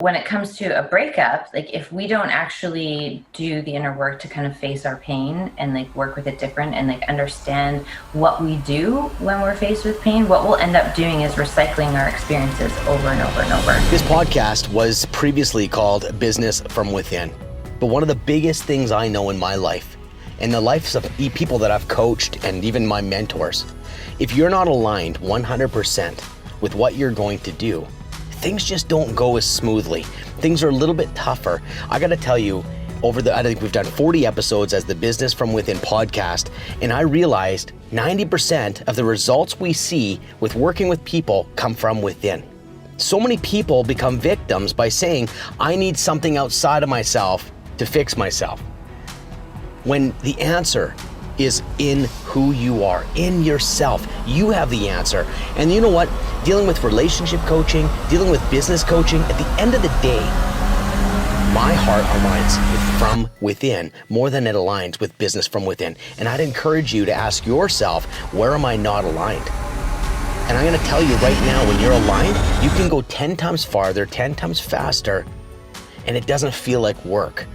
when it comes to a breakup, like if we don't actually do the inner work to kind of face our pain and like work with it different and like understand what we do when we're faced with pain, what we'll end up doing is recycling our experiences over and over and over. This podcast was previously called Business from Within. But one of the biggest things I know in my life and the lives of people that I've coached and even my mentors, if you're not aligned 100% with what you're going to do, things just don't go as smoothly. Things are a little bit tougher. I gotta tell you, I think we've done 40 episodes as the Business from Within podcast, and I realized 90% of the results we see with working with people come from within. So many people become victims by saying, I need something outside of myself to fix myself. When the answer is in who you are, in yourself. You have the answer. And you know what? Dealing with relationship coaching, dealing with business coaching, at the end of the day, my heart aligns with from within more than it aligns with business from within. And I'd encourage you to ask yourself, where am I not aligned? And I'm gonna tell you right now, when you're aligned, you can go 10 times farther, 10 times faster, and it doesn't feel like work.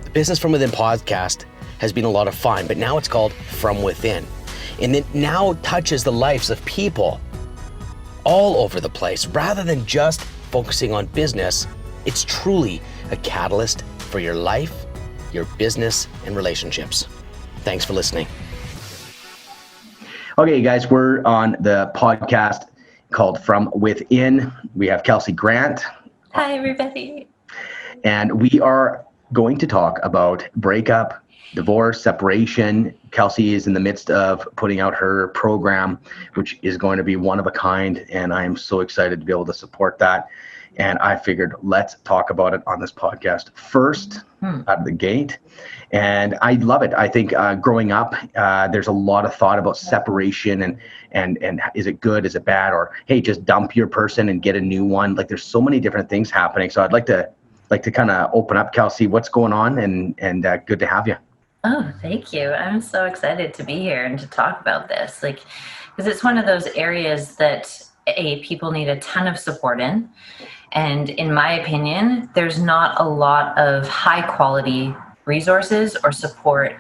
The Business from Within podcast has been a lot of fun, but now it's called From Within. And it now touches the lives of people all over the place. Rather than just focusing on business, it's truly a catalyst for your life, your business, and relationships. Thanks for listening. Okay, guys, we're on the podcast called From Within. We have Kelsey Grant. Hi, everybody. And we are going to talk about breakup, divorce, separation. Kelsey is in the midst of putting out her program, which is going to be one of a kind, and I am so excited to be able to support that. And I figured, let's talk about it on this podcast first, out of the gate. And I love it. I think growing up, there's a lot of thought about separation and is it good, is it bad, or hey, just dump your person and get a new one. Like there's so many different things happening. So I'd like to kind of open up, Kelsey, what's going on, and good to have you. Oh, thank you. I'm so excited to be here and to talk about this. Like, because it's one of those areas that people need a ton of support in. And in my opinion, there's not a lot of high quality resources or support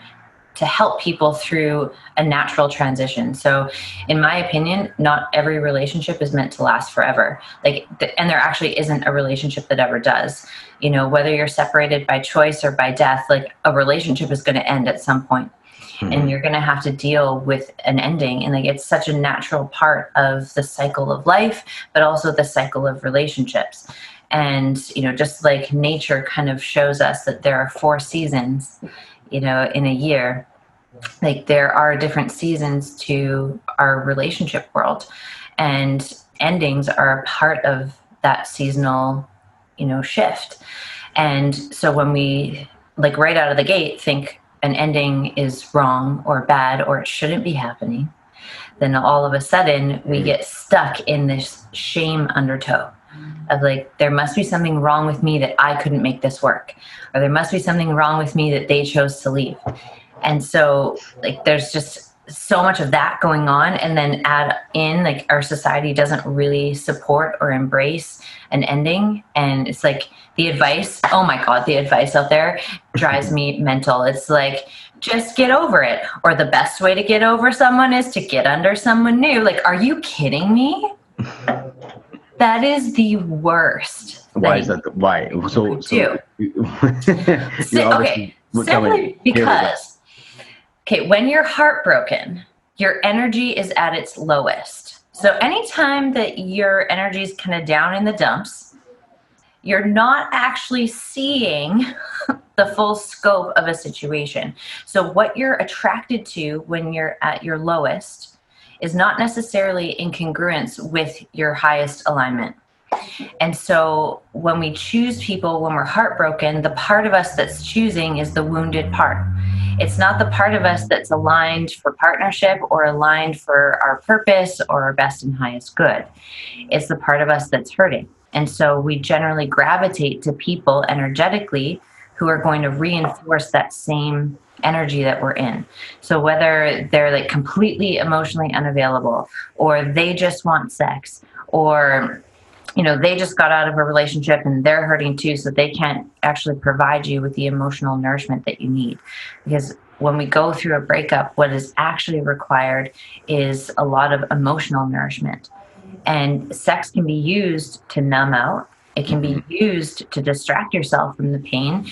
to help people through a natural transition. So in my opinion, not every relationship is meant to last forever. And there actually isn't a relationship that ever does. You know, whether you're separated by choice or by death, like a relationship is going to end at some point. And you're going to have to deal with an ending. And like, it's such a natural part of the cycle of life, but also the cycle of relationships. And, you know, just like nature kind of shows us that there are 4 seasons, you know, in a year, like there are different seasons to our relationship world, and endings are a part of that seasonal, you know, shift. And so when we like right out of the gate think an ending is wrong or bad or it shouldn't be happening, then all of a sudden we get stuck in this shame undertow of like, there must be something wrong with me that I couldn't make this work, or there must be something wrong with me that they chose to leave. And so like, there's just so much of that going on. And then add in like our society doesn't really support or embrace an ending. And it's like the advice, oh my God, the advice out there drives me mental. It's like, just get over it. Or the best way to get over someone is to get under someone new. Like, are you kidding me? That is the worst. Why is that? Why? So okay, simply because, when you're heartbroken, your energy is at its lowest. So anytime that your energy is kind of down in the dumps, you're not actually seeing the full scope of a situation. So what you're attracted to when you're at your lowest is not necessarily in congruence with your highest alignment. And so when we choose people, when we're heartbroken, the part of us that's choosing is the wounded part. It's not the part of us that's aligned for partnership or aligned for our purpose or our best and highest good. It's the part of us that's hurting. And so we generally gravitate to people energetically who are going to reinforce that same energy that we're in. So whether they're like completely emotionally unavailable, or they just want sex, or they just got out of a relationship and they're hurting too, so they can't actually provide you with the emotional nourishment that you need. Because when we go through a breakup, what is actually required is a lot of emotional nourishment. And sex can be used to numb out. It can be used to distract yourself from the pain.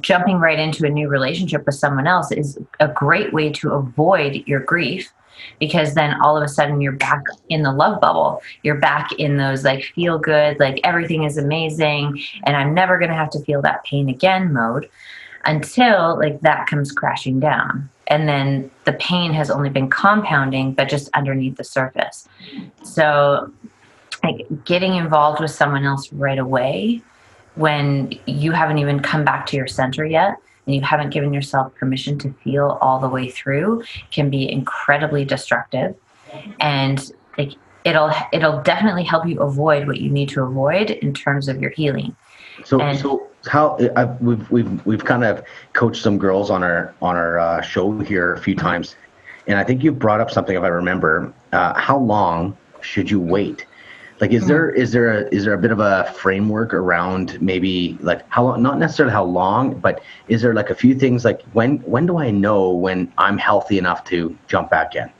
Jumping right into a new relationship with someone else is a great way to avoid your grief, because then all of a sudden you're back in the love bubble. You're back in those like feel good, like everything is amazing and I'm never going to have to feel that pain again mode, until like that comes crashing down. And then the pain has only been compounding, but just underneath the surface. So like getting involved with someone else right away when you haven't even come back to your center yet, and you haven't given yourself permission to feel all the way through, can be incredibly destructive. And like it'll definitely help you avoid what you need to avoid in terms of your healing. So how we've kind of coached some girls on our show here a few times, and I think you brought up something, if I remember. How long should you wait? Like, is there a bit of a framework around maybe like how long, not necessarily how long, but is there like a few things like when do I know when I'm healthy enough to jump back in?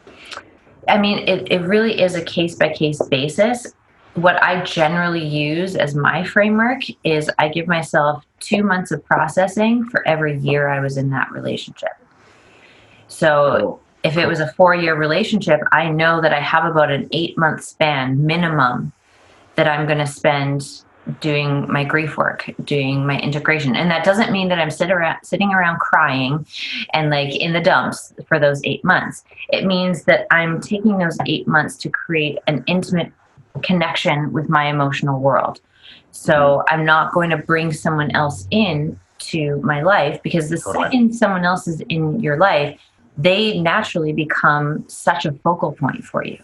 I mean, it really is a case by case basis. What I generally use as my framework is I give myself 2 months of processing for every year I was in that relationship. So if it was a 4-year relationship, I know that I have about an 8-month span minimum that I'm going to spend doing my grief work, doing my integration. And that doesn't mean that I'm sitting around crying and like in the dumps for those 8 months. It means that I'm taking those 8 months to create an intimate connection with my emotional world. So I'm not going to bring someone else in to my life, because the second someone else is in your life, they naturally become such a focal point for you.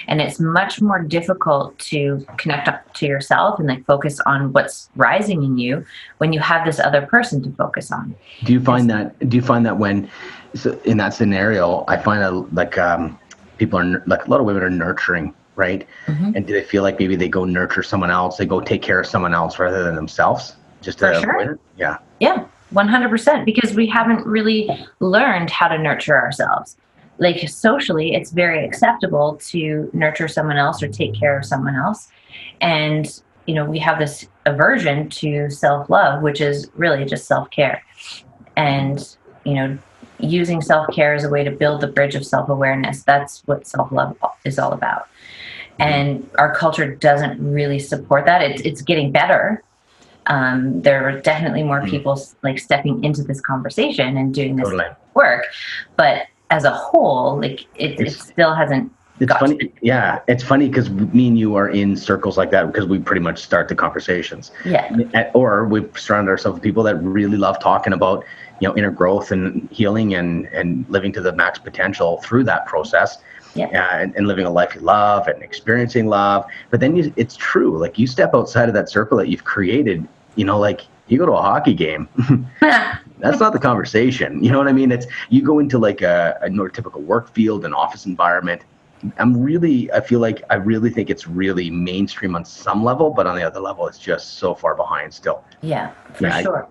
And it's much more difficult to connect up to yourself and like focus on what's rising in you when you have this other person to focus on. Do you find that when, so in that scenario, I find that people are like, a lot of women are nurturing, right? Mm-hmm. And do they feel like maybe they go nurture someone else, they go take care of someone else rather than themselves? Just to avoid it? Yeah. Yeah. 100%, because we haven't really learned how to nurture ourselves. Like socially, it's very acceptable to nurture someone else or take care of someone else. And, we have this aversion to self-love, which is really just self-care. And, using self-care as a way to build the bridge of self-awareness, that's what self-love is all about. And our culture doesn't really support that. It's getting better. There are definitely more people like stepping into this conversation and doing this work, but as a whole, like it still hasn't. It's funny. Yeah. It's funny because me and you are in circles like that because we pretty much start the conversations. Yeah. Or we've surrounded ourselves with people that really love talking about, inner growth and healing and living to the max potential through that process. Yeah. And living a life you love and experiencing love. But then it's true. Like you step outside of that circle that you've created, like you go to a hockey game. That's not the conversation. You know what I mean? It's you go into like a neurotypical work field, an office environment. I really think it's really mainstream on some level, but on the other level, it's just so far behind still. Yeah, for sure.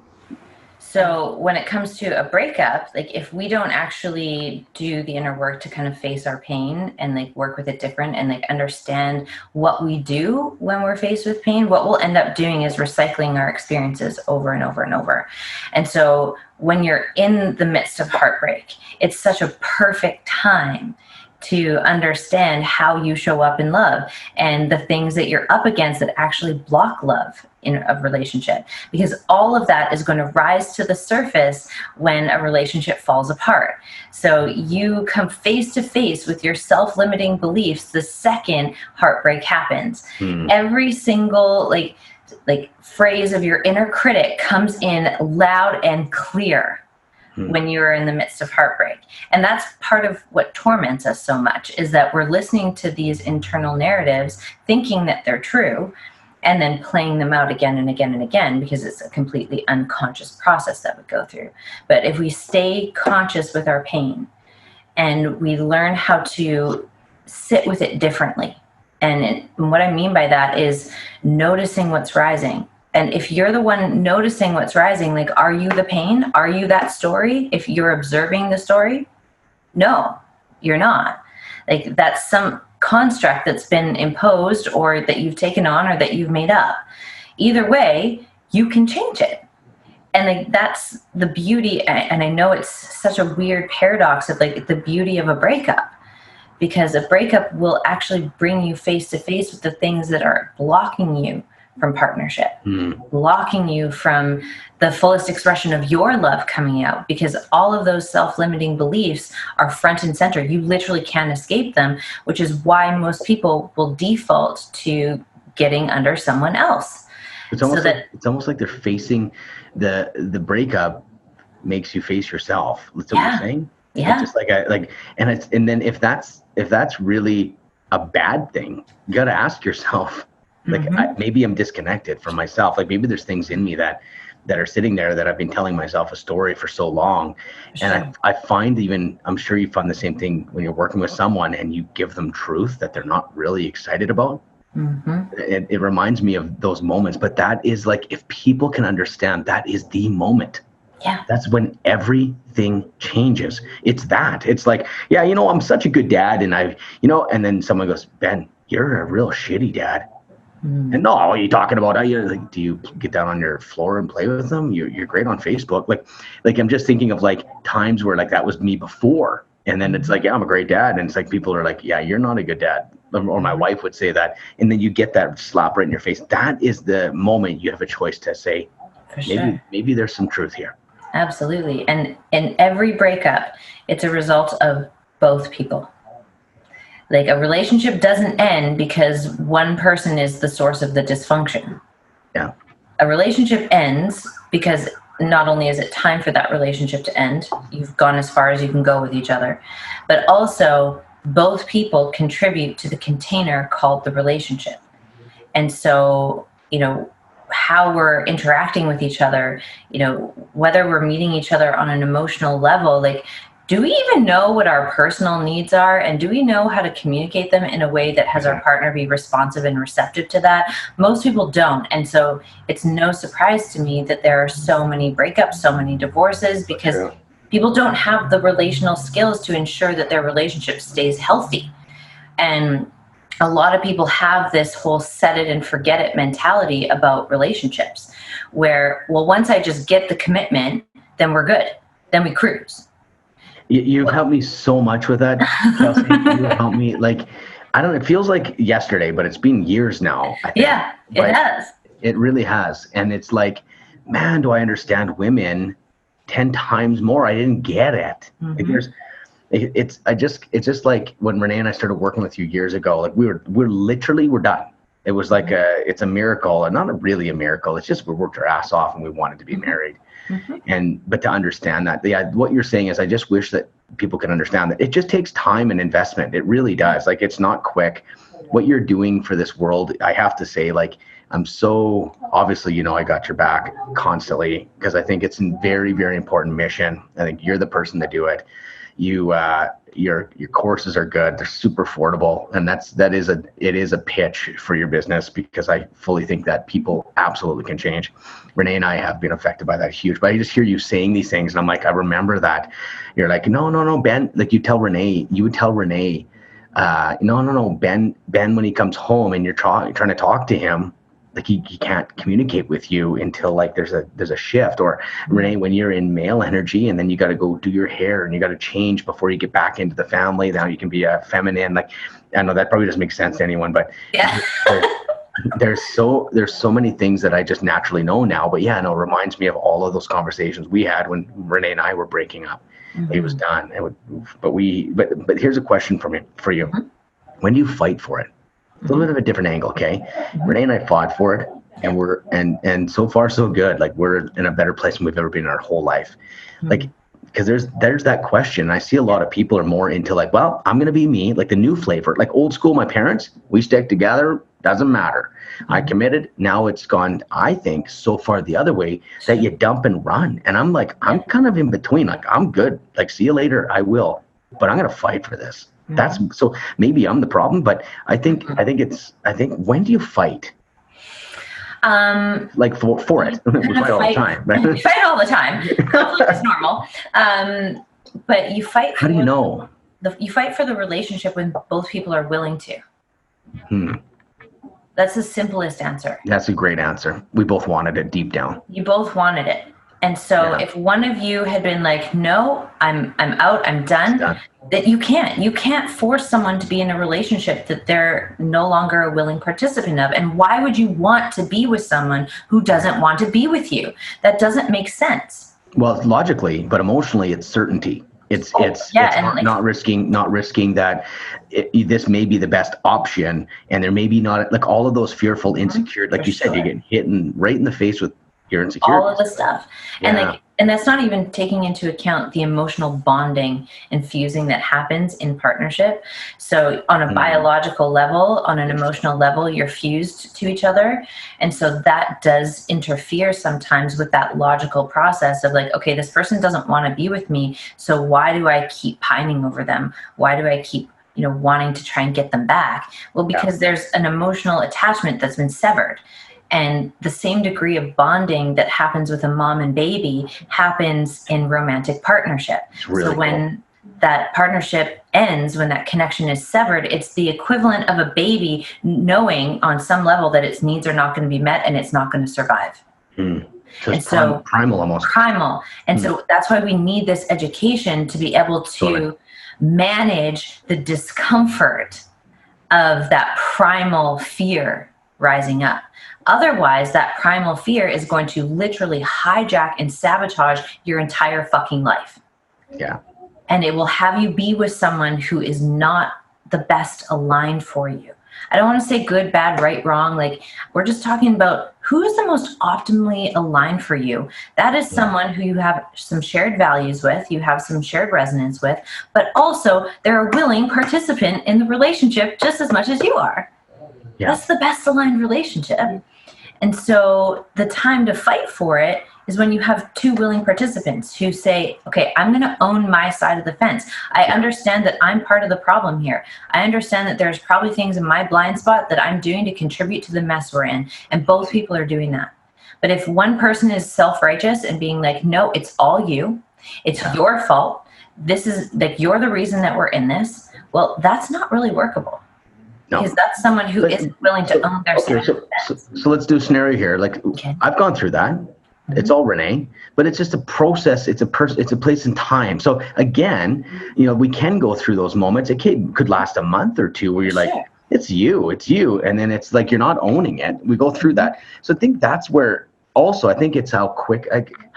So when it comes to a breakup, like if we don't actually do the inner work to kind of face our pain and like work with it different and like understand what we do when we're faced with pain, what we'll end up doing is recycling our experiences over and over and over. And so when you're in the midst of heartbreak, it's such a perfect time to understand how you show up in love and the things that you're up against that actually block love in a relationship, because all of that is going to rise to the surface when a relationship falls apart. So you come face to face with your self-limiting beliefs the second heartbreak happens. Every single like phrase of your inner critic comes in loud and clear when you're in the midst of heartbreak. And that's part of what torments us so much, is that we're listening to these internal narratives, thinking that they're true, and then playing them out again and again and again, because it's a completely unconscious process that we go through. But if we stay conscious with our pain and we learn how to sit with it differently And what I mean by that is noticing what's rising. And if you're the one noticing what's rising, like, are you the pain? Are you that story? If you're observing the story, no, you're not. Like, that's some construct that's been imposed or that you've taken on or that you've made up. Either way, you can change it. And like, that's the beauty. And I know it's such a weird paradox of like the beauty of a breakup, because a breakup will actually bring you face to face with the things that are blocking you from partnership, blocking you from the fullest expression of your love coming out, because all of those self-limiting beliefs are front and center. You literally can't escape them, which is why most people will default to getting under someone else. It's almost like they're facing the breakup makes you face yourself. That's what you're saying. Yeah. It's just and then if that's really a bad thing, you got to ask yourself, like, maybe I'm disconnected from myself. Like, maybe there's things in me that are sitting there that I've been telling myself a story for so long. Sure. And I find, even, I'm sure you find the same thing when you're working with someone and you give them truth that they're not really excited about. It reminds me of those moments. But that is like, if people can understand, that is the moment. Yeah. That's when everything changes. It's like, yeah, I'm such a good dad. And and then someone goes, Ben, you're a real shitty dad. And no, what are you talking about? Like, do you get down on your floor and play with them? You're great on Facebook. Like I'm just thinking of like times where like that was me before. And then it's like, yeah, I'm a great dad. And it's like, people are like, yeah, you're not a good dad. Or my wife would say that. And then you get that slap right in your face. That is the moment you have a choice to say, maybe there's some truth here. Absolutely. And in every breakup, it's a result of both people. Like, a relationship doesn't end because one person is the source of the dysfunction. Yeah. A relationship ends because not only is it time for that relationship to end, you've gone as far as you can go with each other, but also both people contribute to the container called the relationship. And so, how we're interacting with each other, whether we're meeting each other on an emotional level, like, do we even know what our personal needs are? And do we know how to communicate them in a way that has our partner be responsive and receptive to that? Most people don't. And so it's no surprise to me that there are so many breakups, so many divorces, because people don't have the relational skills to ensure that their relationship stays healthy. And a lot of people have this whole set it and forget it mentality about relationships, where, well, once I just get the commitment, then we're good. Then we cruise. You've helped me so much with that, Kelsey. You've helped me, like, I don't know, it feels like yesterday, but it's been years now, I think. Yeah, it has. It really has. And it's like, man, do I understand women 10 times more. I didn't get it. Like, it's just like when Renee and I started working with you years ago, like we're done. It was like it's a miracle, and not really a miracle. It's just we worked our ass off and we wanted to be married. But to understand that, what you're saying is, I just wish that people can understand that it just takes time and investment. It really does. Like, it's not quick. What you're doing for this world, I have to say, like, I'm so, obviously, I got your back constantly, because I think it's a very, very important mission. I think you're the person to do it. Your courses are good. They're super affordable. And it is a pitch for your business, because I fully think that people absolutely can change. Renee and I have been affected by that huge, but I just hear you saying these things and I'm like, I remember that. You're like, no, Ben, like you would tell Renee, no, Ben, when he comes home and you're trying to talk to him, like he can't communicate with you until like there's a shift. Or Renee, when you're in male energy and then you got to go do your hair and you got to change before you get back into the family, now you can be a feminine. Like, I know that probably doesn't make sense to anyone, but there's so many things that I just naturally know now. But yeah, no, it reminds me of all of those conversations we had when Renee and I were breaking up. It was done. But here's a question for you. When do you fight for it? A little bit of a different angle, okay? Renee and I fought for it, and we're and so far so good. Like, we're in a better place than we've ever been in our whole life. Like, because there's that question. I see a lot of people are more into like, well, I'm gonna be me, like the new flavor, like old school. My parents, we stick together, doesn't matter. I committed. Now it's gone, I think, so far the other way that you dump and run. And I'm like, I'm kind of in between. Like, I'm good. Like, see you later. I will, but I'm gonna fight for this. That's so maybe I'm the problem, but I think when do you fight? Like for it. We fight all the time. Right? You fight all the time. Conflict is normal. But you fight. How do you know? You fight for the relationship when both people are willing to. That's the simplest answer. That's a great answer. We both wanted it deep down. You both wanted it. And so if one of you had been like, no, I'm out, I'm done, that you can't force someone to be in a relationship that they're no longer a willing participant of. And why would you want to be with someone who doesn't want to be with you? That doesn't make sense. Well, logically, but emotionally, it's certainty. It's not risking that this may be the best option, and there may be not, like, all of those fearful, insecure, like you said, you're getting hit right in the face with your insecurities. All of the stuff. And that's not even taking into account the emotional bonding and fusing that happens in partnership. So on a biological level, on an emotional level, you're fused to each other. And so that does interfere sometimes with that logical process of like, okay, this person doesn't want to be with me. So why do I keep pining over them? Why do I keep wanting to try and get them back? Well, because there's an emotional attachment that's been severed. And the same degree of bonding that happens with a mom and baby happens in romantic partnership. So when that partnership ends, when that connection is severed, it's the equivalent of a baby knowing on some level that its needs are not going to be met and it's not going to survive. So primal almost. Primal. And so that's why we need this education to be able to manage the discomfort of that primal fear rising up. Otherwise, that primal fear is going to literally hijack and sabotage your entire fucking life. Yeah. And it will have you be with someone who is not the best aligned for you. I don't want to say good, bad, right, wrong. Like, we're just talking about who is the most optimally aligned for you. That is someone who you have some shared values with, you have some shared resonance with, but also they're a willing participant in the relationship just as much as you are. Yeah. That's the best aligned relationship. And so the time to fight for it is when you have two willing participants who say, okay, I'm going to own my side of the fence. I understand that I'm part of the problem here. I understand that there's probably things in my blind spot that I'm doing to contribute to the mess we're in. And both people are doing that. But if one person is self-righteous and being like, no, it's all you, it's your fault, this is like, you're the reason that we're in this, well, that's not really workable. No. Because that's someone who isn't willing to own their side. So let's do a scenario here. Like, I've gone through that. It's all Renee, but it's just a process. It's a place in time. So again, we can go through those moments. It could last a month or two where you're like, it's you. And then it's like, you're not owning it. We go through that. So I think that's where also, I think it's how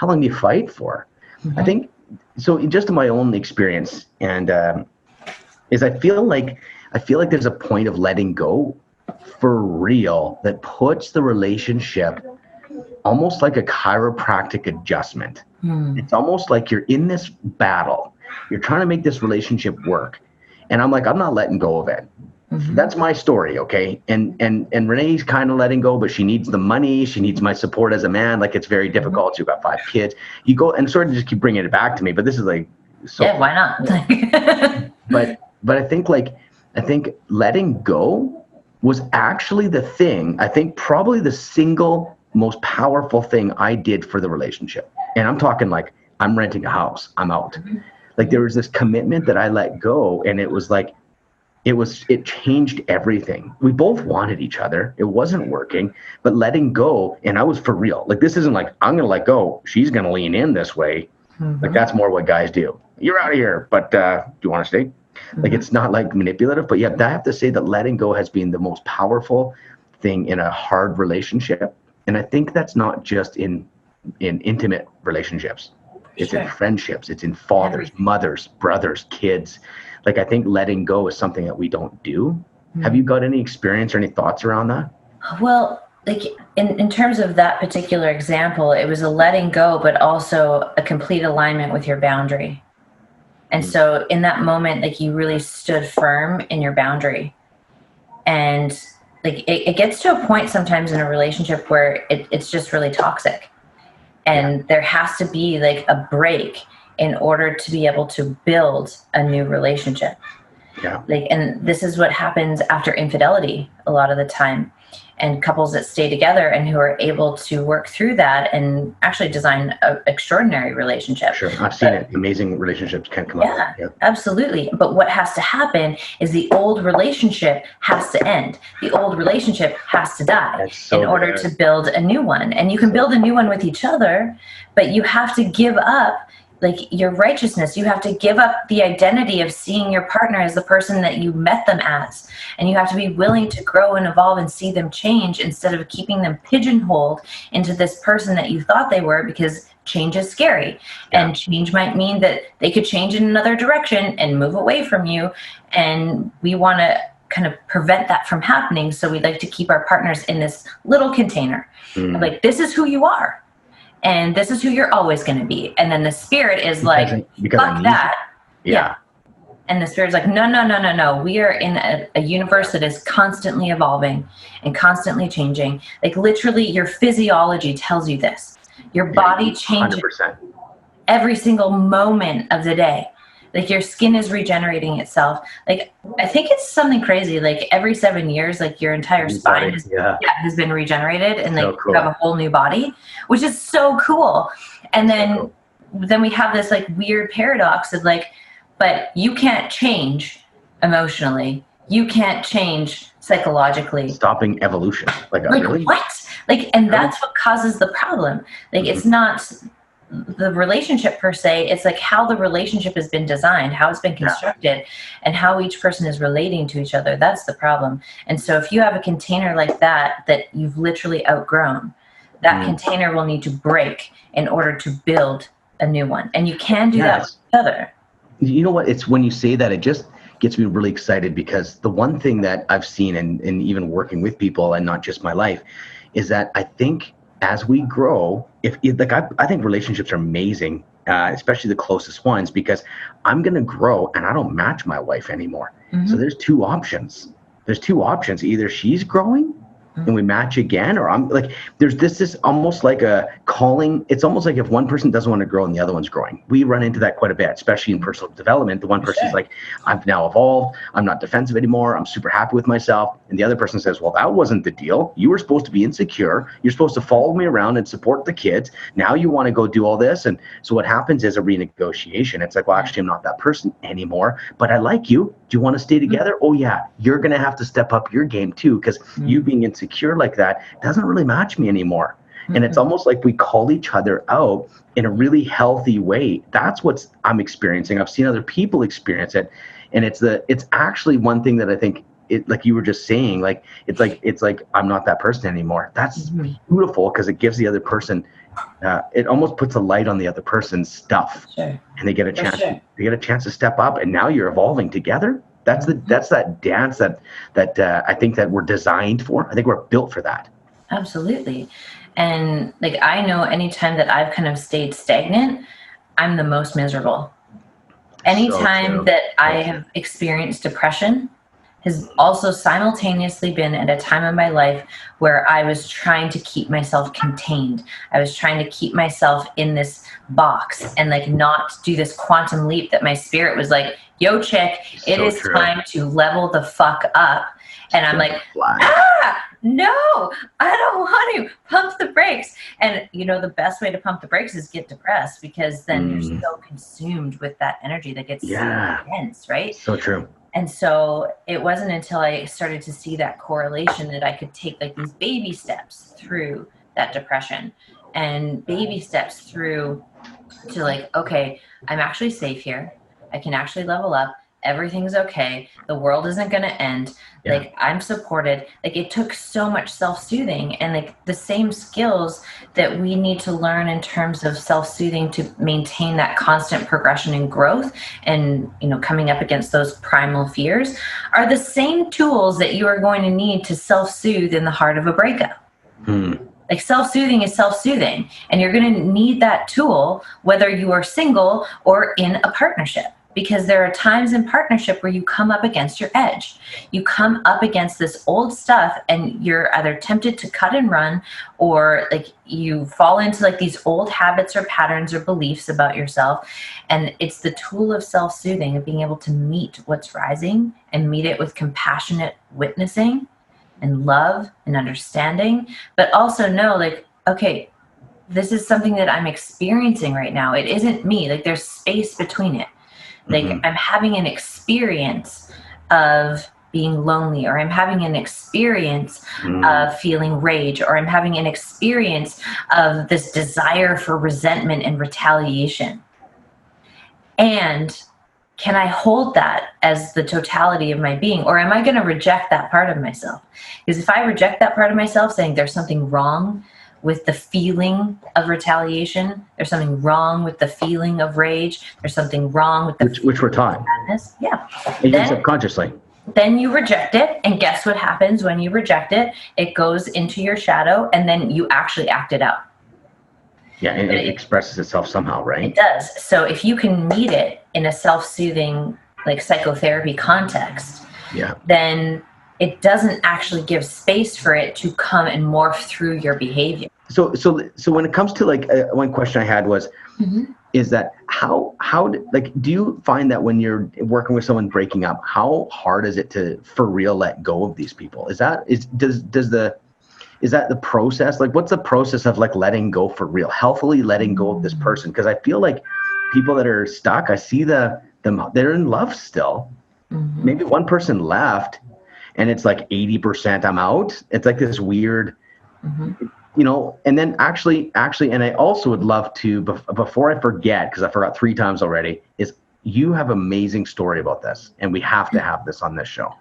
long do you fight for? I think, so just in my own experience and is I feel like there's a point of letting go for real that puts the relationship almost like a chiropractic adjustment. It's almost like you're in this battle. You're trying to make this relationship work. And I'm like, I'm not letting go of it. That's my story, okay? And Renee's kind of letting go, but she needs the money. She needs my support as a man. Like, it's very difficult. You've got 5 kids. You go and sort of just keep bringing it back to me, but this is like... why not? But I think letting go was actually the thing, I think probably the single most powerful thing I did for the relationship. And I'm talking like, I'm renting a house, I'm out. Like, there was this commitment that I let go, and it was like, it changed everything. We both wanted each other. It wasn't working, but letting go, and I was for real. Like, this isn't like, I'm going to let go, she's going to lean in this way. Like, that's more what guys do. You're out of here, but do you want to stay? Like, it's not like manipulative, but I have to say that letting go has been the most powerful thing in a hard relationship. And I think that's not just in intimate relationships. It's in friendships. It's in fathers, mothers, brothers, kids. Like, I think letting go is something that we don't do. Have you got any experience or any thoughts around that? Well, like in terms of that particular example, it was a letting go, but also a complete alignment with your boundary. And so in that moment, like, you really stood firm in your boundary. And like, it gets to a point sometimes in a relationship where it's just really toxic. And there has to be like a break in order to be able to build a new relationship. Yeah. Like, and this is what happens after infidelity a lot of the time. And couples that stay together and who are able to work through that and actually design an extraordinary relationship. Sure. I've seen it. Amazing relationships can come Yeah, up. Yeah. absolutely. But what has to happen is the old relationship has to end. The old relationship has to die That's so in order good. to build a new one. And you can build a new one with each other, but you have to give up like your righteousness. You have to give up the identity of seeing your partner as the person that you met them as. And you have to be willing to grow and evolve and see them change instead of keeping them pigeonholed into this person that you thought they were, because change is scary. Yeah. And change might mean that they could change in another direction and move away from you. And we want to kind of prevent that from happening. So we like to keep our partners in this little container. Like, this is who you are. And this is who you're always going to be. And then the spirit is because I fuck need that. you. Yeah. And the spirit's like, no. We are in a universe that is constantly evolving and constantly changing. Like, literally, your physiology tells you this. Your body changes 100%. every single moment of the day. Like, your skin is regenerating itself. Like, I think it's something crazy. Like, every 7 years, like, your entire spine has been regenerated, and So like cool. you have a whole new body, which is so cool. And then we have this like weird paradox of like, but you can't change emotionally. You can't change psychologically. Stopping evolution. Like really? What? Like, and that's what causes the problem. Like, it's not the relationship per se. It's like how the relationship has been designed, how it's been constructed, and how each person is relating to each other. That's the problem. And so if you have a container like that you've literally outgrown, that container will need to break in order to build a new one. And you can do that with each other. You know what? It's when you say that, it just gets me really excited, because the one thing that I've seen and even working with people, and not just my life, is that I think as we grow, I think relationships are amazing, especially the closest ones, because I'm going to grow and I don't match my wife anymore. So there's two options. Either she's growing and we match again, or I'm like, there's this almost like a calling. It's almost like if one person doesn't want to grow and the other one's growing. We run into that quite a bit, especially in personal development. The one person's like, I've now evolved. I'm not defensive anymore. I'm super happy with myself. And the other person says, well, that wasn't the deal. You were supposed to be insecure. You're supposed to follow me around and support the kids. Now you want to go do all this. And so what happens is a renegotiation. It's like, well, actually, I'm not that person anymore, but I like you. Do you want to stay together? Oh yeah, you're going to have to step up your game too, because you being insecure like that doesn't really match me anymore. And it's almost like we call each other out in a really healthy way. That's what I'm experiencing. I've seen other people experience it. And it's actually one thing that I think like you were just saying, like, it's like, I'm not that person anymore. That's beautiful, because it gives the other person, it almost puts a light on the other person's stuff, and they get a chance, to step up, and now you're evolving together. That's that dance that I think that we're designed for. I think we're built for that. Absolutely. And like, I know anytime that I've kind of stayed stagnant, I'm the most miserable. Anytime that I have experienced depression has also simultaneously been at a time of my life where I was trying to keep myself contained. I was trying to keep myself in this box and like not do this quantum leap that my spirit was like, yo, chick, it is time to level the fuck up. And I'm like, no, I don't want to pump the brakes. And you know, the best way to pump the brakes is get depressed, because then you're so consumed with that energy that gets so intense, right? So true. And so it wasn't until I started to see that correlation that I could take like these baby steps through that depression, and baby steps through to like, okay, I'm actually safe here. I can actually level up. Everything's okay. The world isn't going to end. Like, I'm supported. Like, it took so much self-soothing, and like the same skills that we need to learn in terms of self-soothing to maintain that constant progression and growth, and, you know, coming up against those primal fears, are the same tools that you are going to need to self-soothe in the heart of a breakup. Like, self-soothing is self-soothing, and you're going to need that tool whether you are single or in a partnership. because there are times in partnership where you come up against your edge. You come up against this old stuff and you're either tempted to cut and run, or like you fall into like these old habits or patterns or beliefs about yourself. And it's the tool of self-soothing, of being able to meet what's rising and meet it with compassionate witnessing and love and understanding, but also know like, okay, this is something that I'm experiencing right now. It isn't me. Like there's space between it. Like I'm having an experience of being lonely, or I'm having an experience of feeling rage, or I'm having an experience of this desire for resentment and retaliation. And can I hold that as the totality of my being, or am I going to reject that part of myself? Because if I reject that part of myself, saying there's something wrong with the feeling of retaliation, there's something wrong with the feeling of rage, there's something wrong with the which we're taught. sadness. Yeah. Even subconsciously. Then you reject it, and guess what happens when you reject it? It goes into your shadow, and then you actually act it out. Yeah, and it expresses itself somehow, right? It does. So if you can meet it in a self-soothing, like psychotherapy context, then it doesn't actually give space for it to come and morph through your behavior. So when it comes to like one question I had was, is that how like, do you find that when you're working with someone breaking up, how hard is it to for real let go of these people? Is that the process? Like, what's the process of like letting go for real, healthfully letting go of this person? Because I feel like people that are stuck, I see them, they're in love still. Maybe one person left and it's like 80% I'm out. It's like this weird, you know, and then actually, and I also would love to, before I forget, because I forgot 3 times already, is you have an amazing story about this, and we have to have this on this show.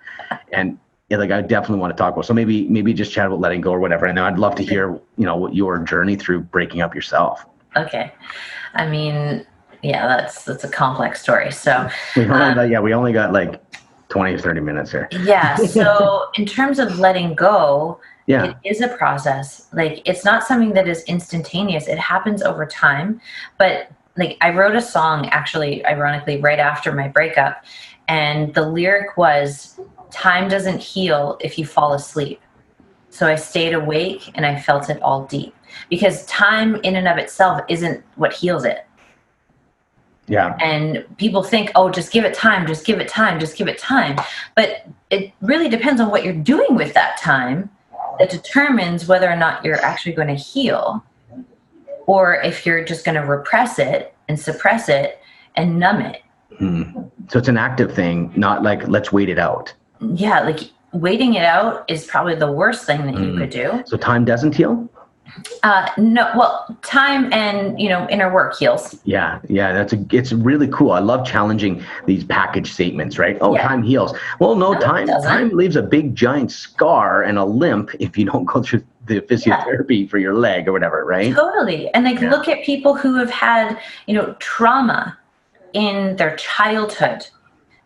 And like, I definitely want to talk about, so maybe just chat about letting go or whatever. And then I'd love to hear, you know, what your journey through breaking up yourself. Okay. I mean, yeah, that's a complex story. So we only got like 20 or 30 minutes here. Yeah. So in terms of letting go, it is a process. Like, it's not something that is instantaneous. It happens over time. But like, I wrote a song, actually, ironically, right after my breakup. And the lyric was, time doesn't heal if you fall asleep. So I stayed awake and I felt it all deep. Because time in and of itself isn't what heals it. Yeah. And people think, oh, just give it time, just give it time, just give it time. But it really depends on what you're doing with that time that determines whether or not you're actually going to heal, or if you're just going to repress it and suppress it and numb it. So it's an active thing, not like, let's wait it out. Yeah, like waiting it out is probably the worst thing that you could do. So time doesn't heal? No, well, time and, you know, inner work heals. Yeah, it's really cool. I love challenging these package statements, right? Oh, time heals. Well, no, time leaves a big giant scar and a limp if you don't go through the physiotherapy for your leg or whatever, right? Totally. And like, look at people who have had, you know, trauma in their childhood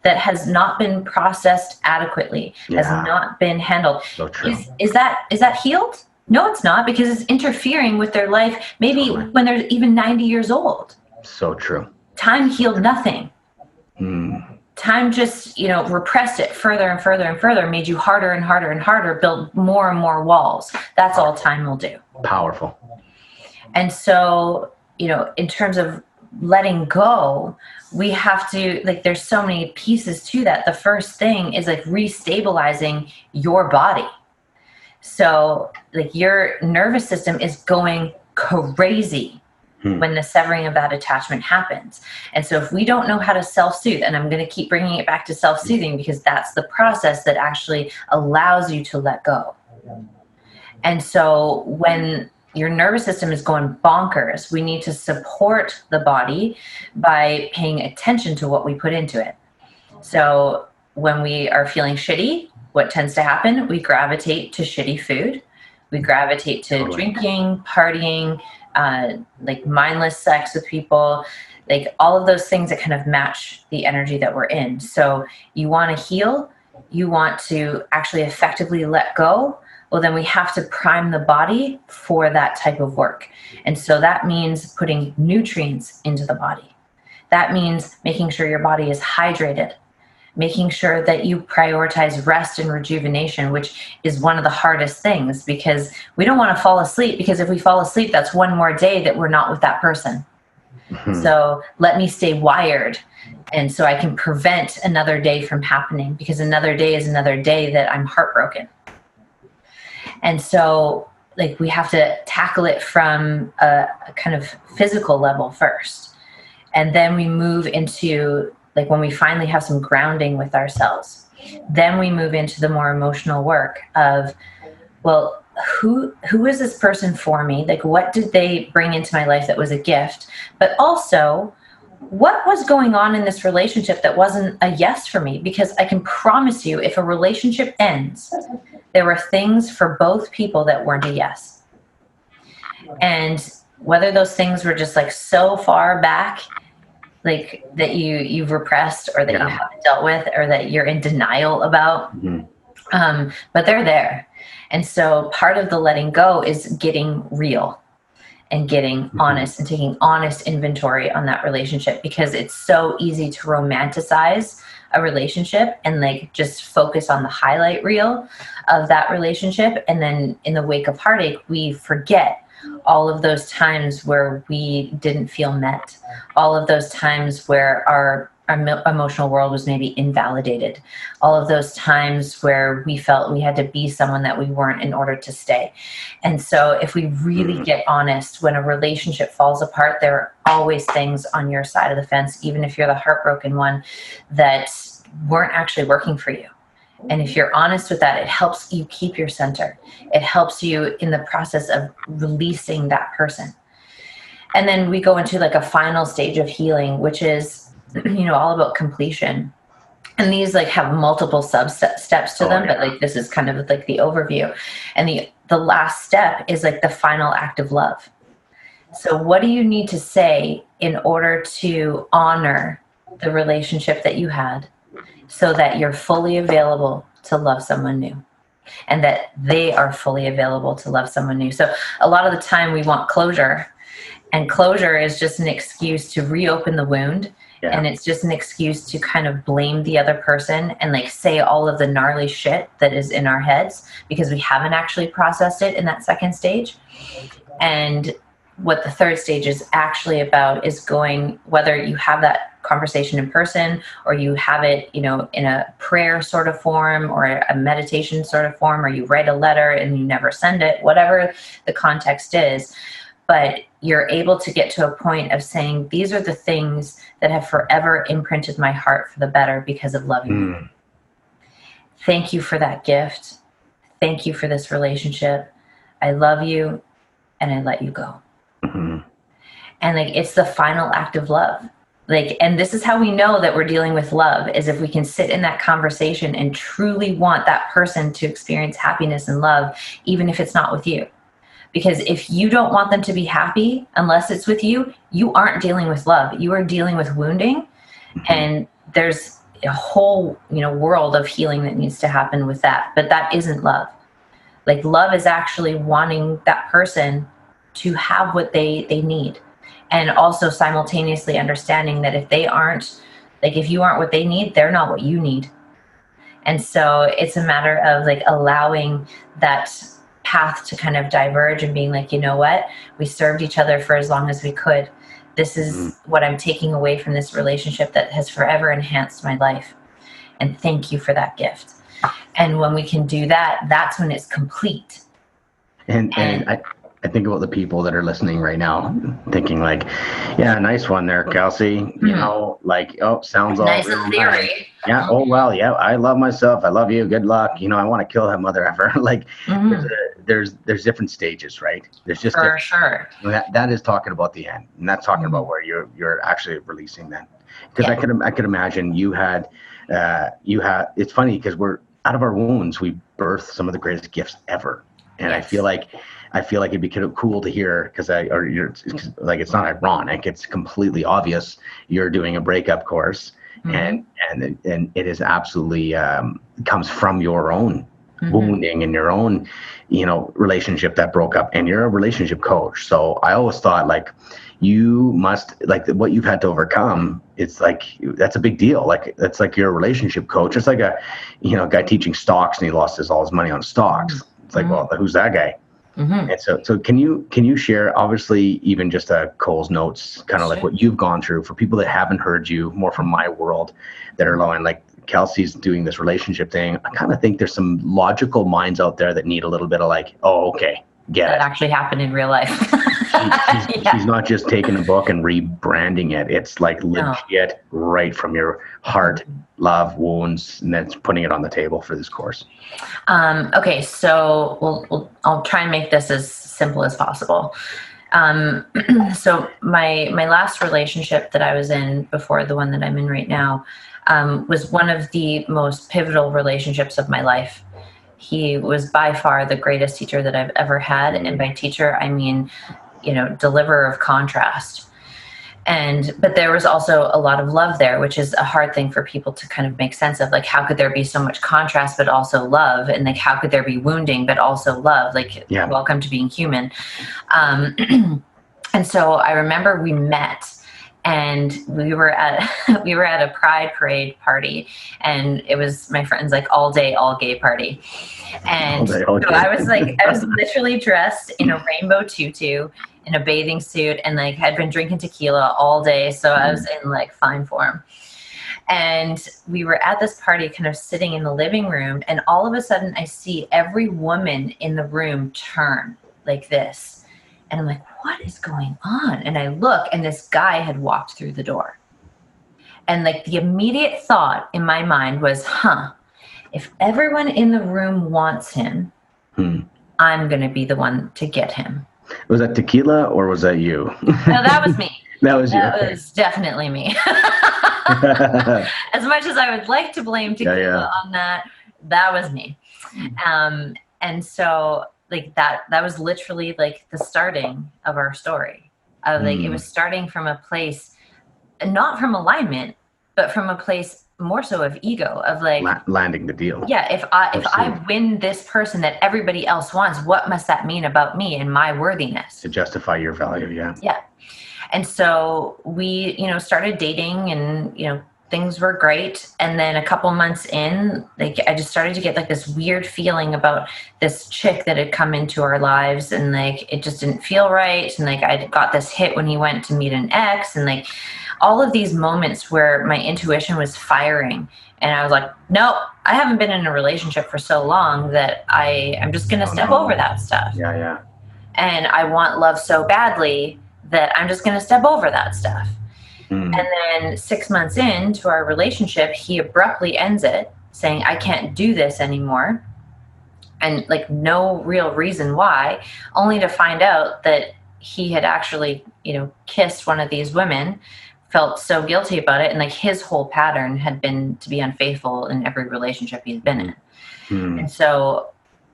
that has not been processed adequately, has not been handled. So true. Is that healed? No, it's not, because it's interfering with their life, maybe when they're even 90 years old. So true. Time healed nothing. Time just, you know, repressed it further and further and further, made you harder and harder and harder, build more and more walls. That's all time will do. Powerful. And so, you know, in terms of letting go, we have to, like, there's so many pieces to that. The first thing is like restabilizing your body. So like, your nervous system is going crazy when the severing of that attachment happens. And so if we don't know how to self-soothe, and I'm going to keep bringing it back to self-soothing because that's the process that actually allows you to let go. And so when your nervous system is going bonkers, we need to support the body by paying attention to what we put into it. So when we are feeling shitty, what tends to happen? We gravitate to shitty food. We gravitate to drinking, partying, like mindless sex with people, like all of those things that kind of match the energy that we're in. So you want to heal, you want to actually effectively let go. Well, then we have to prime the body for that type of work. And so that means putting nutrients into the body. That means making sure your body is hydrated, making sure that you prioritize rest and rejuvenation, which is one of the hardest things, because we don't want to fall asleep, because if we fall asleep, that's one more day that we're not with that person. So let me stay wired. And so I can prevent another day from happening, because another day is another day that I'm heartbroken. And so like we have to tackle it from a kind of physical level first. And then we move into like when we finally have some grounding with ourselves, then we move into the more emotional work of, well, who is this person for me? Like, what did they bring into my life that was a gift? But also, what was going on in this relationship that wasn't a yes for me? Because I can promise you, if a relationship ends, there were things for both people that weren't a yes. And whether those things were just like so far back, like that you've repressed, or that you haven't dealt with, or that you're in denial about, but they're there. And so part of the letting go is getting real and getting honest and taking honest inventory on that relationship, because it's so easy to romanticize a relationship and like just focus on the highlight reel of that relationship. And then in the wake of heartache, we forget all of those times where we didn't feel met, all of those times where our emotional world was maybe invalidated, all of those times where we felt we had to be someone that we weren't in order to stay. And so if we really get honest, when a relationship falls apart, there are always things on your side of the fence, even if you're the heartbroken one, that weren't actually working for you. And if you're honest with that, it helps you keep your center. It helps you in the process of releasing that person. And then we go into like a final stage of healing, which is, all about completion. And these like have multiple steps to them, but like this is kind of like the overview. And the last step is like the final act of love. So what do you need to say in order to honor the relationship that you had, so that you're fully available to love someone new, and that they are fully available to love someone new? So a lot of the time we want closure, and closure is just an excuse to reopen the wound. Yeah. And it's just an excuse to kind of blame the other person and like say all of the gnarly shit that is in our heads, because we haven't actually processed it in that second stage. And what the third stage is actually about is going, whether you have that conversation in person or you have it, in a prayer sort of form or a meditation sort of form, or you write a letter and you never send it, whatever the context is. But you're able to get to a point of saying, these are the things that have forever imprinted my heart for the better because of loving you. Thank you for that gift. Thank you for this relationship. I love you, and I let you go. And like, it's the final act of love. Like, and this is how we know that we're dealing with love, is if we can sit in that conversation and truly want that person to experience happiness and love, even if it's not with you. Because if you don't want them to be happy, unless it's with you, you aren't dealing with love. You are dealing with wounding. And there's a whole, world of healing that needs to happen with that. But that isn't love. Like, love is actually wanting that person to have what they need. And also simultaneously understanding that if they aren't, like, if you aren't what they need, they're not what you need. And so it's a matter of like allowing that path to kind of diverge and being like, you know what, we served each other for as long as we could. This is what I'm taking away from this relationship that has forever enhanced my life. And thank you for that gift. And when we can do that, that's when it's complete. And I think about the people that are listening right now, thinking like, yeah, nice one there, Kelsey. Sounds all nice real theory. Nice. Yeah. Oh, well, yeah, I love myself. I love you. Good luck. I want to kill that mother effer. Like, there's different stages, right? There's just for sure. That is talking about the end, and that's talking about where you're actually releasing that. Because I could imagine you had. It's funny because we're out of our wounds. We birth some of the greatest gifts ever, and I feel like it'd be kind of cool to hear because it's not ironic. It's completely obvious. You're doing a breakup course, and it is absolutely comes from your own wounding and your own relationship that broke up, and you're a relationship coach. So I always thought like you must, like what you've had to overcome, it's like, that's a big deal. Like, that's like you're a relationship coach. It's like a guy teaching stocks and he lost all his money on stocks. It's like, well, who's that guy? And so can you share, obviously, even just Cole's notes, kind of like what you've gone through, for people that haven't heard you, more from my world, that are going like, Kelsey's doing this relationship thing. I kind of think there's some logical minds out there that need a little bit of like, oh, okay, get it. That actually happened in real life. She's not just taking a book and rebranding it. It's like legit, right from your heart, love, wounds, and then putting it on the table for this course. Okay, so I'll try and make this as simple as possible. So my last relationship that I was in before the one that I'm in right now was one of the most pivotal relationships of my life. He was by far the greatest teacher that I've ever had. And by teacher, I mean, deliverer of contrast. But there was also a lot of love there, which is a hard thing for people to kind of make sense of. Like, how could there be so much contrast, but also love? And like, how could there be wounding, but also love? Like, welcome to being human. And so I remember we met, and we were at a pride parade party, and it was my friend's like all gay party. And all day. So I was literally dressed in a rainbow tutu, in a bathing suit, and like had been drinking tequila all day. So I was in like fine form. And we were at this party, kind of sitting in the living room, and all of a sudden I see every woman in the room turn like this. And I'm like, what is going on? And I look, and this guy had walked through the door. And like the immediate thought in my mind was, if everyone in the room wants him, I'm going to be the one to get him. Was that tequila or was that you? No, that was me. That was you. That was definitely me. As much as I would like to blame tequila on that was me. And so like that was literally like the starting of our story. It was starting from a place, not from alignment, but from a place more so of ego, of like landing the deal. Yeah. If I win this person that everybody else wants, what must that mean about me and my worthiness? To justify your value. Yeah. Yeah. And so we, started dating, and, things were great. And then a couple months in, like, I just started to get like this weird feeling about this chick that had come into our lives, and like, it just didn't feel right. And like, I got this hit when he went to meet an ex, and like all of these moments where my intuition was firing. And I was like, nope, I haven't been in a relationship for so long that I'm just going to step over that stuff. Yeah. Yeah. And I want love so badly that I'm just going to step over that stuff. And then 6 months into our relationship, he abruptly ends it, saying, I can't do this anymore. And like no real reason why, only to find out that he had actually, kissed one of these women, felt so guilty about it. And like his whole pattern had been to be unfaithful in every relationship he's been in. And so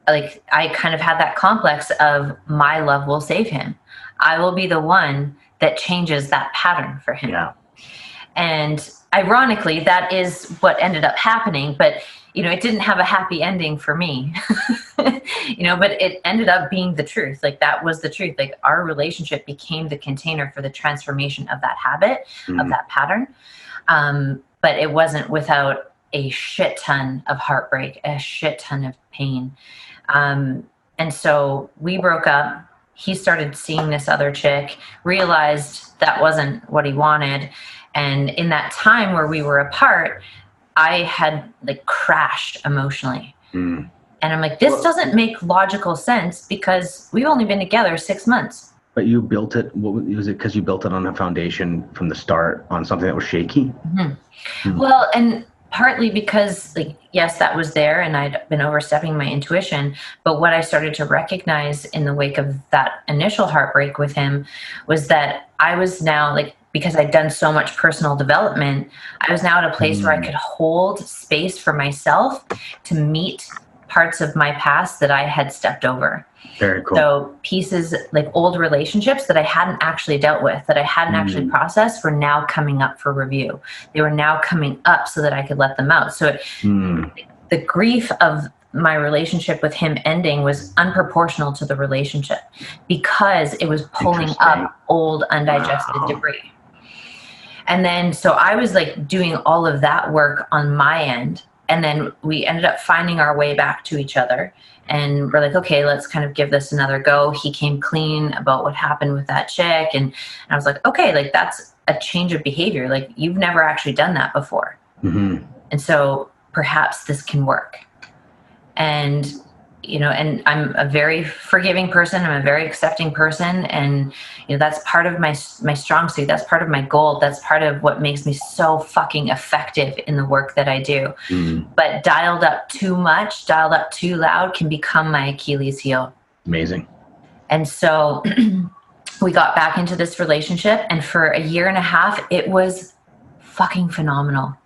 like, I kind of had that complex of my love will save him. I will be the one that changes that pattern for him. Yeah. And ironically, that is what ended up happening. But, it didn't have a happy ending for me, but it ended up being the truth. Like that was the truth. Like our relationship became the container for the transformation of that habit, of that pattern. But it wasn't without a shit ton of heartbreak, a shit ton of pain. And so we broke up. He started seeing this other chick, realized that wasn't what he wanted. And in that time where we were apart, I had like crashed emotionally. And I'm like, this doesn't make logical sense because we've only been together 6 months. But you built it, was it because you built it on a foundation from the start on something that was shaky? Well, and partly because, like, yes, that was there and I'd been overstepping my intuition. But what I started to recognize in the wake of that initial heartbreak with him was that I was now, like, because I'd done so much personal development, I was now at a place where I could hold space for myself to meet parts of my past that I had stepped over. Very cool. So pieces, like old relationships that I hadn't actually dealt with, that I hadn't actually processed, were now coming up for review. They were now coming up so that I could let them out. So the grief of my relationship with him ending was unproportional to the relationship because it was pulling up old undigested debris. And then, so I was like doing all of that work on my end. And then we ended up finding our way back to each other. And we're like, okay, let's kind of give this another go. He came clean about what happened with that chick. And I was like, okay, like that's a change of behavior. Like you've never actually done that before. And so perhaps this can work. And, you know, and I'm a very forgiving person. I'm a very accepting person. And, you know, that's part of my strong suit. That's part of my gold. That's part of what makes me so fucking effective in the work that I do. But dialed up too much, dialed up too loud can become my Achilles heel. Amazing. And so we got back into this relationship, and for a year and a half, it was fucking phenomenal.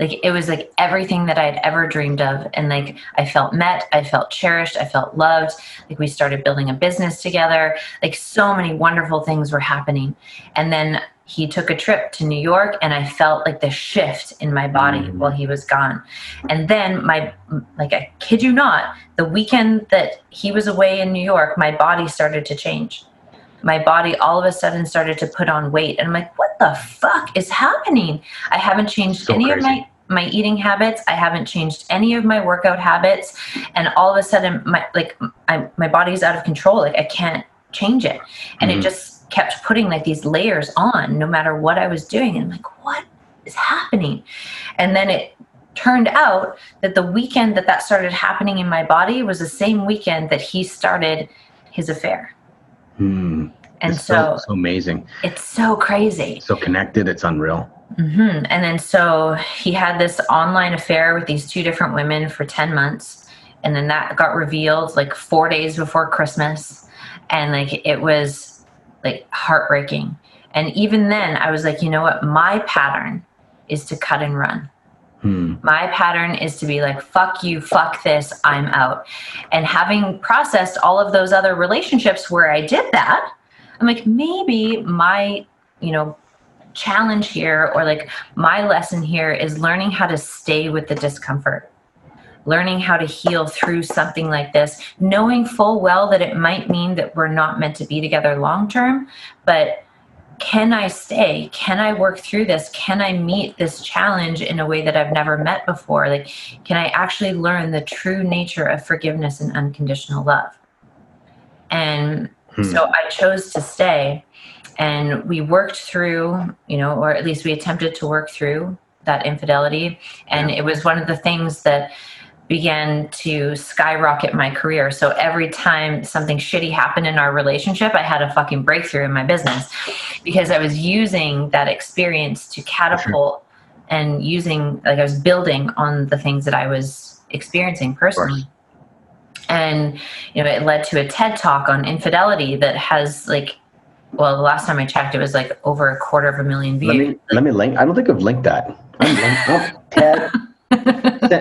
Like it was like everything that I had ever dreamed of. And like, I felt met, I felt cherished, I felt loved. Like we started building a business together. Like so many wonderful things were happening. And then he took a trip to New York, and I felt like the shift in my body while he was gone. And then I kid you not, the weekend that he was away in New York, my body started to change. My body all of a sudden started to put on weight. And I'm like, what the fuck is happening? I haven't changed any of my eating habits. I haven't changed any of my workout habits. And all of a sudden my body's out of control. Like I can't change it. And it just kept putting like these layers on no matter what I was doing. And I'm like, what is happening? And then it turned out that the weekend that started happening in my body was the same weekend that he started his affair. And it's so amazing. It's so crazy. So connected. It's unreal. And then so he had this online affair with these two different women for 10 months. And then that got revealed like 4 days before Christmas. And like, it was like heartbreaking. And even then I was like, you know what? My pattern is to cut and run. My pattern is to be like, fuck you, fuck this, I'm out. And having processed all of those other relationships where I did that, I'm like, maybe my, you know, challenge here, or like my lesson here, is learning how to stay with the discomfort, learning how to heal through something like this, knowing full well that it might mean that we're not meant to be together long term, but can I stay? Can I work through this? Can I meet this challenge in a way that I've never met before? Like, can I actually learn the true nature of forgiveness and unconditional love? And so I chose to stay, and we worked through, you know, or at least we attempted to work through that infidelity. And it was one of the things that began to skyrocket my career. So every time something shitty happened in our relationship, I had a fucking breakthrough in my business, because I was using that experience to catapult and using, like I was building on the things that I was experiencing personally. And, you know, it led to a TED talk on infidelity that has like, well, the last time I checked, it was like over 250,000 views. Let me link. I don't think I've linked that. TED.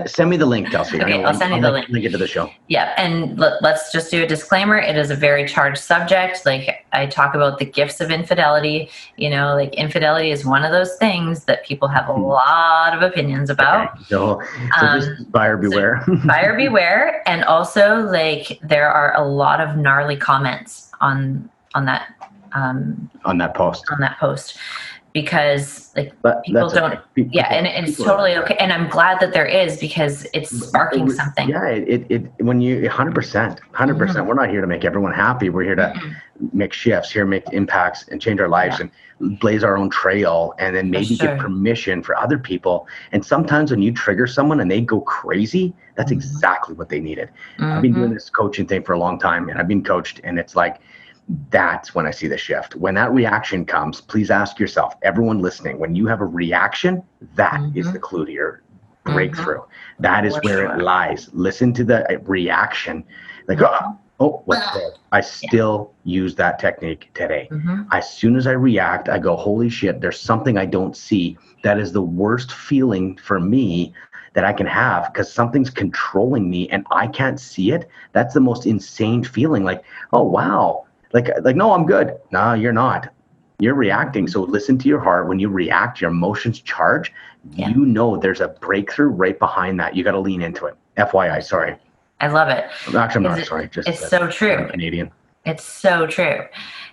Send me the link, Kelsey. Okay, I'll send you the link. Link it to the show. Yeah, and let's just do a disclaimer. It is a very charged subject. Like, I talk about the gifts of infidelity. You know, like infidelity is one of those things that people have a lot of opinions about. Okay. So just buyer beware. So buyer beware. And also, like, there are a lot of gnarly comments on that post. Because like people don't, and it's totally okay. And I'm glad that there is, because it's sparking something. Yeah, when you 100%, we're not here to make everyone happy. We're here to make shifts, here make impacts and change our lives and blaze our own trail, and then maybe get permission for other people. And sometimes when you trigger someone and they go crazy, that's exactly what they needed. I've been doing this coaching thing for a long time, and I've been coached, and it's like, that's when I see the shift. When that reaction comes, please ask yourself, everyone listening, when you have a reaction, that is the clue to your breakthrough. That is where it lies. Listen to the reaction. Like, oh, what's there? I still use that technique today. As soon as I react, I go, holy shit, there's something I don't see. That is the worst feeling for me that I can have, because something's controlling me and I can't see it. That's the most insane feeling. Like, oh, wow. Like, no, I'm good. No, you're not. You're reacting. So listen to your heart. When you react, your emotions charge. You know there's a breakthrough right behind that. You got to lean into it. FYI, sorry. I love it. Actually, I'm Because not, sorry. Just it's so true. I'm Canadian. It's so true.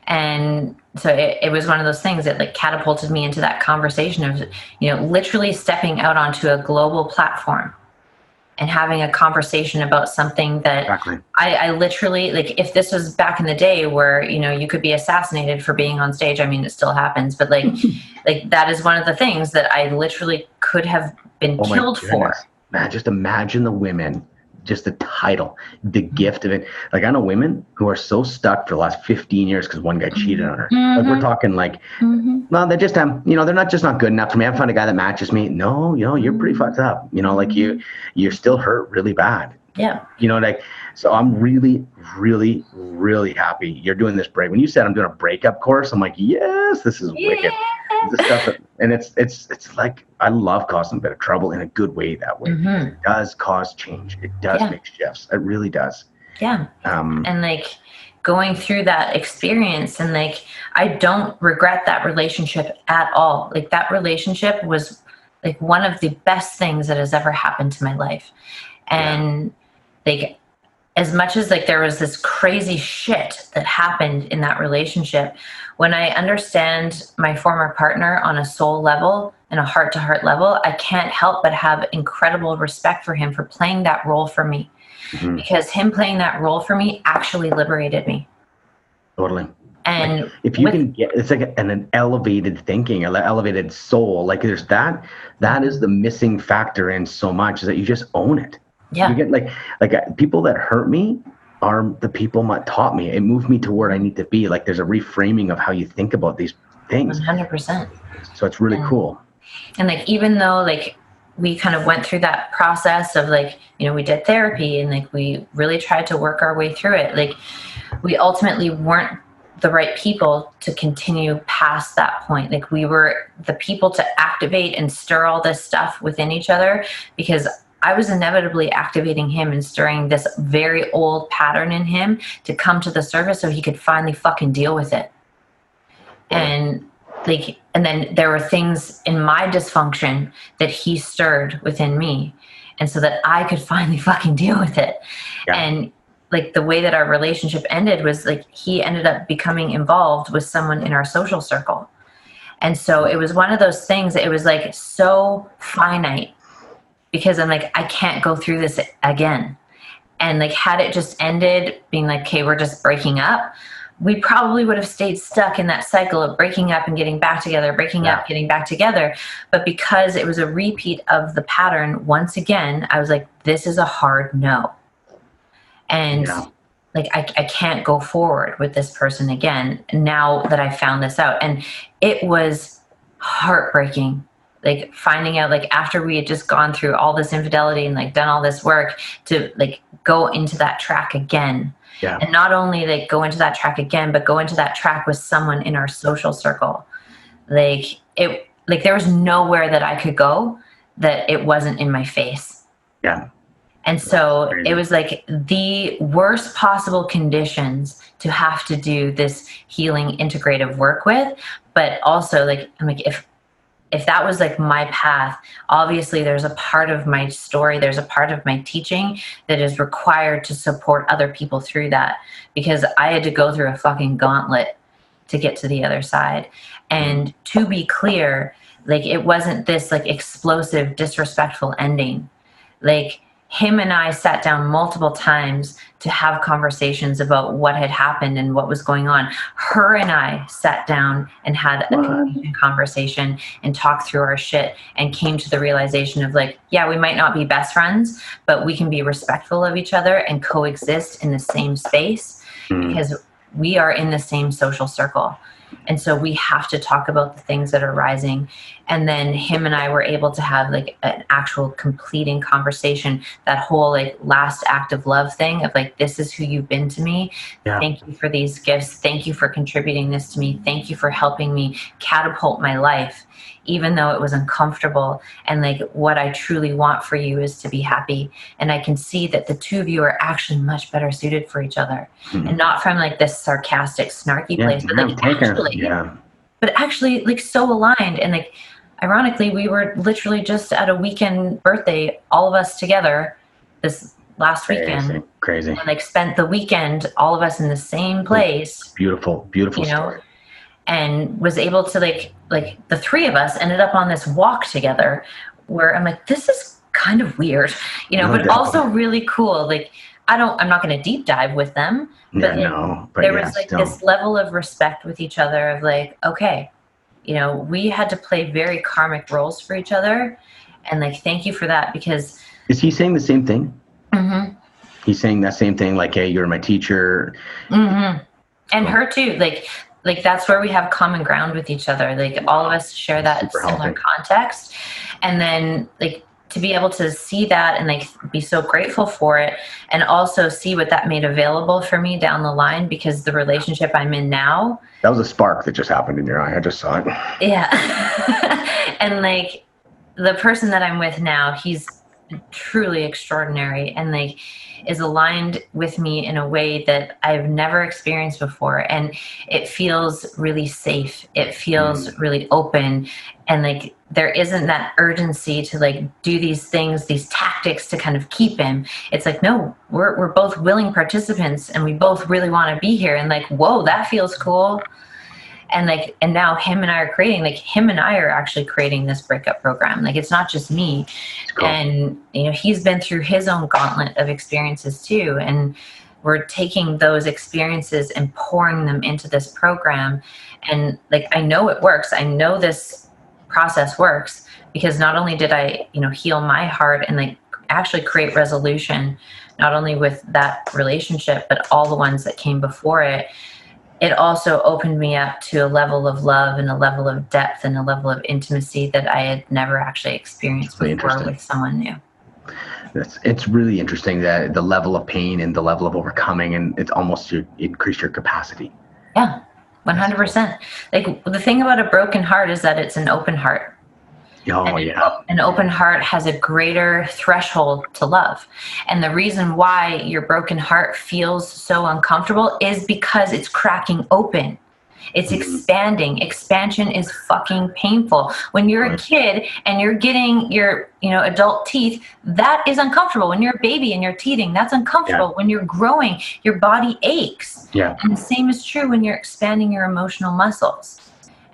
And so it was one of those things that like catapulted me into that conversation of, literally stepping out onto a global platform and having a conversation about something that Exactly. I literally, like, if this was back in the day where, you could be assassinated for being on stage, I mean, it still happens, but like, like that is one of the things that I literally could have been Oh my killed for. goodness. Man, just imagine the women, just the title, the gift of it. Like, I know women who are so stuck for the last 15 years because one guy cheated on her. Like, we're talking like, well, they just, they're not just not good enough for me. I haven't found a guy that matches me. No, you're pretty fucked up. Like you're still hurt really bad. Yeah. Like, so I'm really, really, really happy you're doing this break. When you said I'm doing a breakup course, I'm like, yes, this is wicked. This stuff, and it's like, I love causing a bit of trouble in a good way that way. It does cause change. It does make shifts. It really does. Yeah. And like going through that experience, and like, I don't regret that relationship at all. Like, that relationship was like one of the best things that has ever happened to my life. And like, as much as like there was this crazy shit that happened in that relationship, when I understand my former partner on a soul level and a heart-to-heart level, I can't help but have incredible respect for him for playing that role for me. Because him playing that role for me actually liberated me. Totally. And like, if you can get, it's like an elevated thinking, an elevated soul. Like, there's that is the missing factor in so much, is that you just own it. Yeah. You get like people that hurt me are the people that taught me. It moved me to where I need to be. Like, there's a reframing of how you think about these things. 100%. So it's really cool. And like, even though like we kind of went through that process of like, we did therapy and like we really tried to work our way through it, like we ultimately weren't the right people to continue past that point. Like, we were the people to activate and stir all this stuff within each other, because I was inevitably activating him and stirring this very old pattern in him to come to the surface so he could finally fucking deal with it. And like, and then there were things in my dysfunction that he stirred within me, and so that I could finally fucking deal with it. And like, the way that our relationship ended was like, he ended up becoming involved with someone in our social circle. And so it was one of those things that it was like so finite, because I'm like, I can't go through this again. And like, had it just ended being like, okay, we're just breaking up, we probably would have stayed stuck in that cycle of breaking up and getting back together, breaking up, getting back together. But because it was a repeat of the pattern, once again, I was like, this is a hard no. And like, I can't go forward with this person again now that I found this out. And it was heartbreaking. Like, finding out, like, after we had just gone through all this infidelity and like done all this work, to like go into that track again. And not only like go into that track again, but go into that track with someone in our social circle. Like, there was nowhere that I could go that it wasn't in my face. And so it was like the worst possible conditions to have to do this healing integrative work with. But also, like, I'm like, if that was like my path, obviously there's a part of my story, there's a part of my teaching that is required to support other people through that, because I had to go through a fucking gauntlet to get to the other side. And to be clear, like, it wasn't this like explosive, disrespectful ending. Like, him and I sat down multiple times to have conversations about what had happened and what was going on. Her and I sat down and had a conversation and talked through our shit, and came to the realization of like, yeah, we might not be best friends, but we can be respectful of each other and coexist in the same space, because we are in the same social circle. And so we have to talk about the things that are rising. And then him and I were able to have like an actual completing conversation, that whole like last act of love thing of like, this is who you've been to me. Thank you for these gifts. Thank you for contributing this to me. Thank you for helping me catapult my life, even though it was uncomfortable. And like, what I truly want for you is to be happy. And I can see that the two of you are actually much better suited for each other. And not from like this sarcastic, snarky place, but like actually like so aligned. And like, ironically, we were literally just at a weekend birthday, all of us together this last weekend. Crazy. And like spent the weekend, all of us in the same place. Beautiful story. And was able to like the three of us ended up on this walk together where I'm like, this is kind of weird, but definitely. Also really cool. Like, I'm not going to deep dive with them, but, there was like this level of respect with each other of like, okay, we had to play very karmic roles for each other. And like, thank you for that, because. Is he saying the same thing? Mm-hmm. He's saying that same thing, like, hey, you're my teacher. Mm-hmm. And her too. Like that's where we have common ground with each other. Like all of us share that similar context. And then like to be able to see that and like be so grateful for it, and also see what that made available for me down the line, because the relationship I'm in now. That was a spark that just happened in your eye. I just saw it. Yeah. And like the person that I'm with now, he's truly extraordinary and like is aligned with me in a way that I've never experienced before. And it feels really safe. It feels really open. And like, there isn't that urgency to like do these things, these tactics to kind of keep him. It's like, no, we're both willing participants and we both really want to be here. And like, whoa, that feels cool. And like, and now him and I are actually creating this breakup program. Like, it's not just me. Cool. And, he's been through his own gauntlet of experiences too. And we're taking those experiences and pouring them into this program. And like, I know it works. I know this process works because not only did I, heal my heart and like actually create resolution, not only with that relationship, but all the ones that came before it. It also opened me up to a level of love and a level of depth and a level of intimacy that I had never actually experienced before with someone new. It's really interesting that the level of pain and the level of overcoming, and it's almost to increase your capacity. Yeah, 100%. Like the thing about a broken heart is that it's an open heart. Oh, yeah. An open heart has a greater threshold to love. And the reason why your broken heart feels so uncomfortable is because it's cracking open. It's expanding. Expansion is fucking painful. When you're a kid and you're getting your, adult teeth, that is uncomfortable. When you're a baby and you're teething, that's uncomfortable. Yeah. When you're growing, your body aches. Yeah. And the same is true when you're expanding your emotional muscles.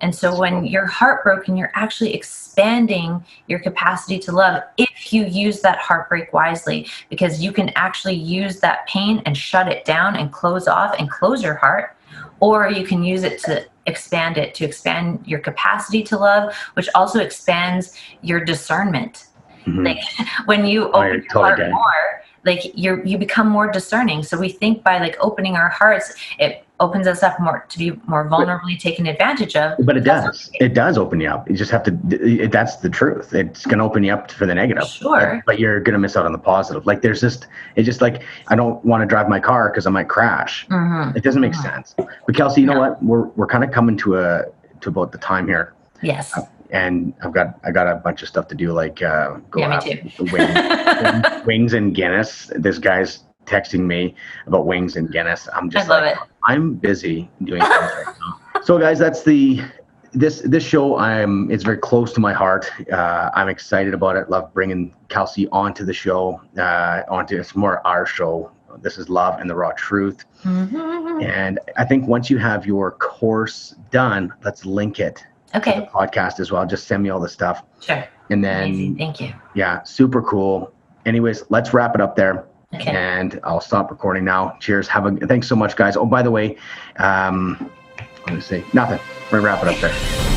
And so when you're heartbroken, you're actually expanding your capacity to love if you use that heartbreak wisely, because you can actually use that pain and shut it down and close off and close your heart, or you can use it to expand your capacity to love, which also expands your discernment. Mm-hmm. Like when you open your heart more, like you become more discerning. So we think by like opening our hearts, it opens us up more to be more vulnerably taken advantage of. But it does. It does open you up. You just have to, that's the truth. It's going to open you up for the negative. Sure. But you're going to miss out on the positive. Like it's just like, I don't want to drive my car because I might crash. Mm-hmm. It doesn't make sense. But Kelsey, you know what? We're kind of coming to about the time here. Yes. And I got a bunch of stuff to do, like go out wings and Guinness. This guy's texting me about wings and Guinness. I'm just I'm busy doing things right now. So guys, that's this show. It's very close to my heart. I'm excited about it. Love bringing Kelsey onto the show. It's more our show. This is Love and the Raw Truth. Mm-hmm. And I think once you have your course done, let's link it. Okay. To the podcast as well. Just send me all the stuff. Sure. And then, amazing. Thank you. Yeah, super cool. Anyways, let's wrap it up there. Okay. And I'll stop recording now. Cheers. Thanks so much, guys. Oh, by the way, let me say nothing. We're gonna wrap it up there.